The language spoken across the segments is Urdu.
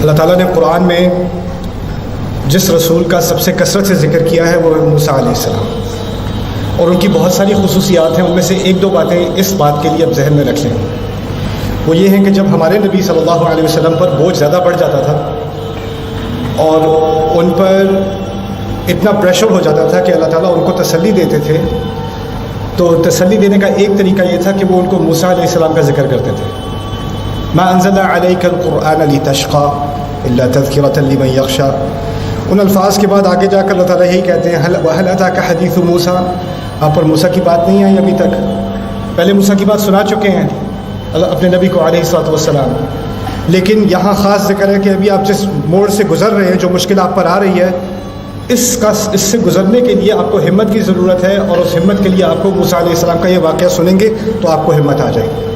اللہ تعالیٰ نے قرآن میں جس رسول کا سب سے کثرت سے ذکر کیا ہے وہ ہے موسیٰ علیہ السلام، اور ان کی بہت ساری خصوصیات ہیں۔ ان میں سے ایک دو باتیں اس بات کے لیے اب ذہن میں رکھ لیں۔ وہ یہ ہیں کہ جب ہمارے نبی صلی اللہ علیہ وسلم پر بوجھ زیادہ بڑھ جاتا تھا اور ان پر اتنا پریشر ہو جاتا تھا کہ اللہ تعالیٰ ان کو تسلی دیتے تھے، تو تسلی دینے کا ایک طریقہ یہ تھا کہ وہ ان کو موسیٰ علیہ السلام کا ذکر کرتے تھے۔ ما انزلنا علیک القرآن لتشقی الا تذکرۃ لمن یخشی۔ ان الفاظ کے بعد آگے جا کر اللہ تعالیٰ یہی کہتے ہیں وَهَلْ أَتَاكَ حَدِيثُ مُوسَىٰ، آپ پر موسیٰ کی بات نہیں آئی ابھی تک؟ پہلے موسیٰ کی بات سنا چکے ہیں اپنے نبی کو علیہ الصلوۃ والسلام، لیکن یہاں خاص ذکر ہے کہ ابھی آپ جس موڑ سے گزر رہے ہیں، جو مشکل آپ پر آ رہی ہے، اس سے گزرنے کے لیے آپ کو ہمت کی ضرورت ہے، اور اس ہمت کے لیے آپ کو موسیٰ علیہ السلام کا یہ واقعہ سنیں گے تو آپ کو ہمت آ جائے گی۔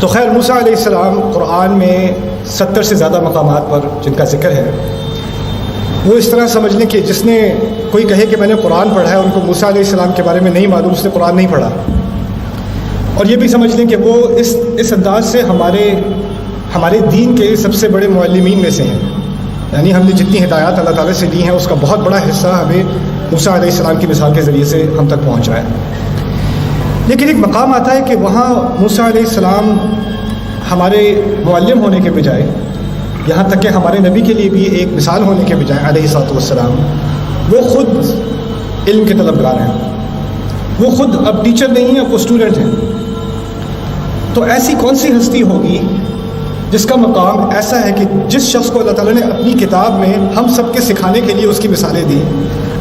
تو خیر، موسیٰ علیہ السلام قرآن میں 70 سے زیادہ مقامات پر جن کا ذکر ہے، وہ اس طرح سمجھ لیں کہ جس نے کوئی کہے کہ میں نے قرآن پڑھا ہے، ان کو موسیٰ علیہ السلام کے بارے میں نہیں معلوم، اس نے قرآن نہیں پڑھا۔ اور یہ بھی سمجھ لیں کہ وہ اس انداز سے ہمارے دین کے سب سے بڑے معلمین میں سے ہیں، یعنی ہم نے جتنی ہدایات اللہ تعالیٰ سے دی ہیں اس کا بہت بڑا حصہ ہمیں موسیٰ علیہ السلام کی مثال کے ذریعے سے ہم تک پہنچ رہا ہے۔ لیکن ایک مقام آتا ہے کہ وہاں موسیٰ علیہ السلام ہمارے معلم ہونے کے بجائے، یہاں تک کہ ہمارے نبی کے لیے بھی ایک مثال ہونے کے بجائے علیہ الصلوۃ والسلام، وہ خود علم کے طلبگار ہیں، وہ خود اب ٹیچر نہیں ہیں، اب وہ اسٹوڈنٹ ہیں۔ تو ایسی کون سی ہستی ہوگی جس کا مقام ایسا ہے کہ جس شخص کو اللہ تعالیٰ نے اپنی کتاب میں ہم سب کے سکھانے کے لیے اس کی مثالیں دی،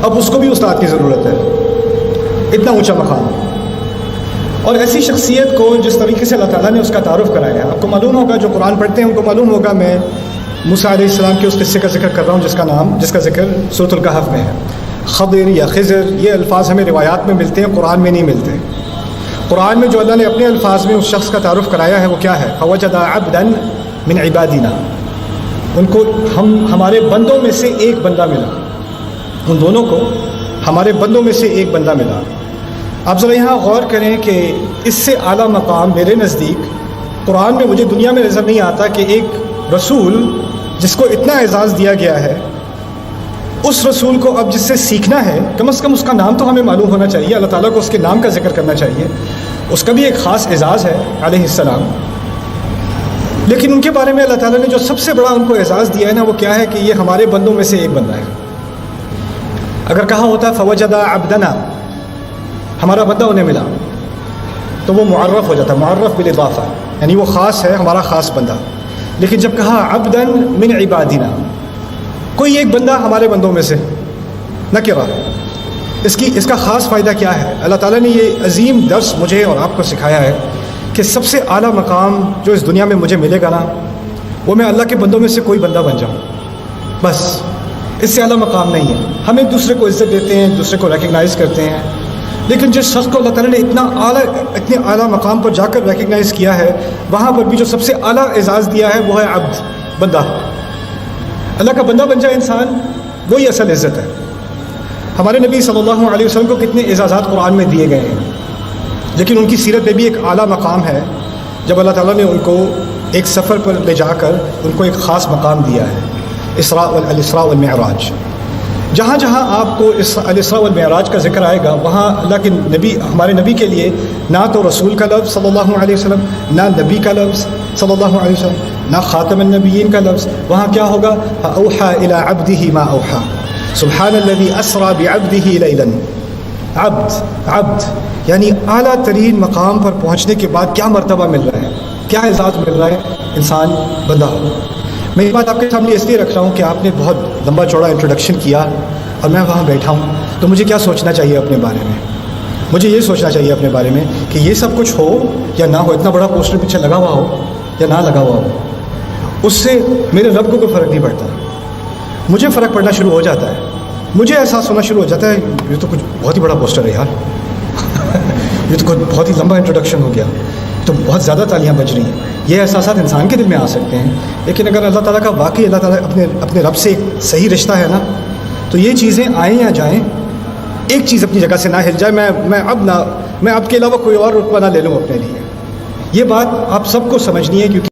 اب اس کو بھی استاد کی ضرورت ہے؟ اتنا اونچا مقام، اور ایسی شخصیت کو جس طریقے سے اللہ تعالیٰ نے اس کا تعارف کرایا ہے۔ آپ کو معلوم ہوگا، جو قرآن پڑھتے ہیں ان کو معلوم ہوگا، میں موسیٰ علیہ السلام کے اس قصے کا ذکر کر رہا ہوں جس کا ذکر سورۃ الکہف میں ہے۔ خضر یا خضر، یہ الفاظ ہمیں روایات میں ملتے ہیں، قرآن میں نہیں ملتے۔ قرآن میں جو اللہ نے اپنے الفاظ میں اس شخص کا تعارف کرایا ہے وہ کیا ہے؟ فوجد عبدا من عبادنا، ان کو ہمارے بندوں میں سے ایک بندہ ملا، ان دونوں کو ہمارے بندوں میں سے ایک بندہ ملا۔ آپ ذرا یہاں غور کریں کہ اس سے اعلیٰ مقام میرے نزدیک قرآن میں مجھے دنیا میں نظر نہیں آتا کہ ایک رسول جس کو اتنا اعزاز دیا گیا ہے، اس رسول کو اب جس سے سیکھنا ہے، کم از کم اس کا نام تو ہمیں معلوم ہونا چاہیے، اللہ تعالیٰ کو اس کے نام کا ذکر کرنا چاہیے، اس کا بھی ایک خاص اعزاز ہے علیہ السلام۔ لیکن ان کے بارے میں اللہ تعالیٰ نے جو سب سے بڑا ان کو اعزاز دیا ہے نا، وہ کیا ہے کہ یہ ہمارے بندوں میں سے ایک بندہ ہے۔ اگر کہا ہوتا فوجد عبدنا، ہمارا بندہ انہیں ملا، تو وہ معرف ہو جاتا، معرف بالاضافہ، یعنی وہ خاص ہے، ہمارا خاص بندہ۔ لیکن جب کہا عبدا من عبادنا، کوئی ایک بندہ ہمارے بندوں میں سے، نہ کیا اس کا خاص فائدہ کیا ہے؟ اللہ تعالیٰ نے یہ عظیم درس مجھے اور آپ کو سکھایا ہے کہ سب سے اعلیٰ مقام جو اس دنیا میں مجھے ملے گا نا، وہ میں اللہ کے بندوں میں سے کوئی بندہ بن جاؤں، بس اس سے اعلیٰ مقام نہیں ہے۔ ہم ایک دوسرے کو عزت دیتے ہیں، ایک دوسرے کو ریکگنائز کرتے ہیں، لیکن جس شخص کو اللہ تعالیٰ نے اتنے اعلیٰ مقام پر جا کر ریکگنائز کیا ہے، وہاں پر بھی جو سب سے اعلیٰ اعزاز دیا ہے وہ ہے عبد، بندہ۔ اللہ کا بندہ بن جائے انسان، وہی اصل عزت ہے۔ ہمارے نبی صلی اللہ علیہ وسلم کو کتنے اعزازات قرآن میں دیے گئے ہیں، لیکن ان کی سیرت میں بھی ایک اعلیٰ مقام ہے جب اللہ تعالیٰ نے ان کو ایک سفر پر لے جا کر ان کو ایک خاص مقام دیا ہے، الاسراء والمعراج۔ جہاں جہاں آپ کو الاسراء والمعراج کا ذکر آئے گا، وہاں اللہ کے نبی، ہمارے نبی کے لیے نہ تو رسول کا لفظ صلی اللہ علیہ وسلم، نہ نبی کا لفظ صلی اللہ علیہ وسلم، نہ خاتم النبیین کا لفظ۔ وہاں کیا ہوگا؟ اوحى الى عبده ما اوحى، سبحان الذي اسرى بعبده ليلا۔ عبد یعنی اعلیٰ ترین مقام پر پہنچنے کے بعد کیا مرتبہ مل رہا ہے، کیا اعزاز مل رہا ہے؟ انسان بندہ ہو۔ میں یہ بات آپ کے سامنے اس لیے رکھ رہا ہوں کہ آپ نے بہت لمبا چوڑا انٹروڈکشن کیا اور میں وہاں بیٹھا ہوں، تو مجھے کیا سوچنا چاہیے اپنے بارے میں؟ مجھے یہ سوچنا چاہیے اپنے بارے میں کہ یہ سب کچھ ہو یا نہ ہو، اتنا بڑا پوسٹر پیچھے لگا ہوا ہو یا نہ لگا ہوا ہو، اس سے میرے رب کو کوئی فرق نہیں پڑتا۔ مجھے فرق پڑنا شروع ہو جاتا ہے، مجھے احساس ہونا شروع ہو جاتا ہے یہ تو کچھ بہت ہی بڑا پوسٹر ہے یار، یہ تو کچھ بہت ہی لمبا انٹروڈکشن ہو گیا، تو بہت زیادہ تالیاں بج رہی ہیں۔ یہ احساسات انسان کے دل میں آ سکتے ہیں، لیکن اگر اللہ تعالیٰ کا واقعی اللہ تعالیٰ اپنے رب سے ایک صحیح رشتہ ہے نا، تو یہ چیزیں آئیں یا جائیں، ایک چیز اپنی جگہ سے نہ ہل جائے، میں اب کے علاوہ کوئی اور رتبہ نہ لے لوں اپنے لیے۔ یہ بات آپ سب کو سمجھنی ہے، کیونکہ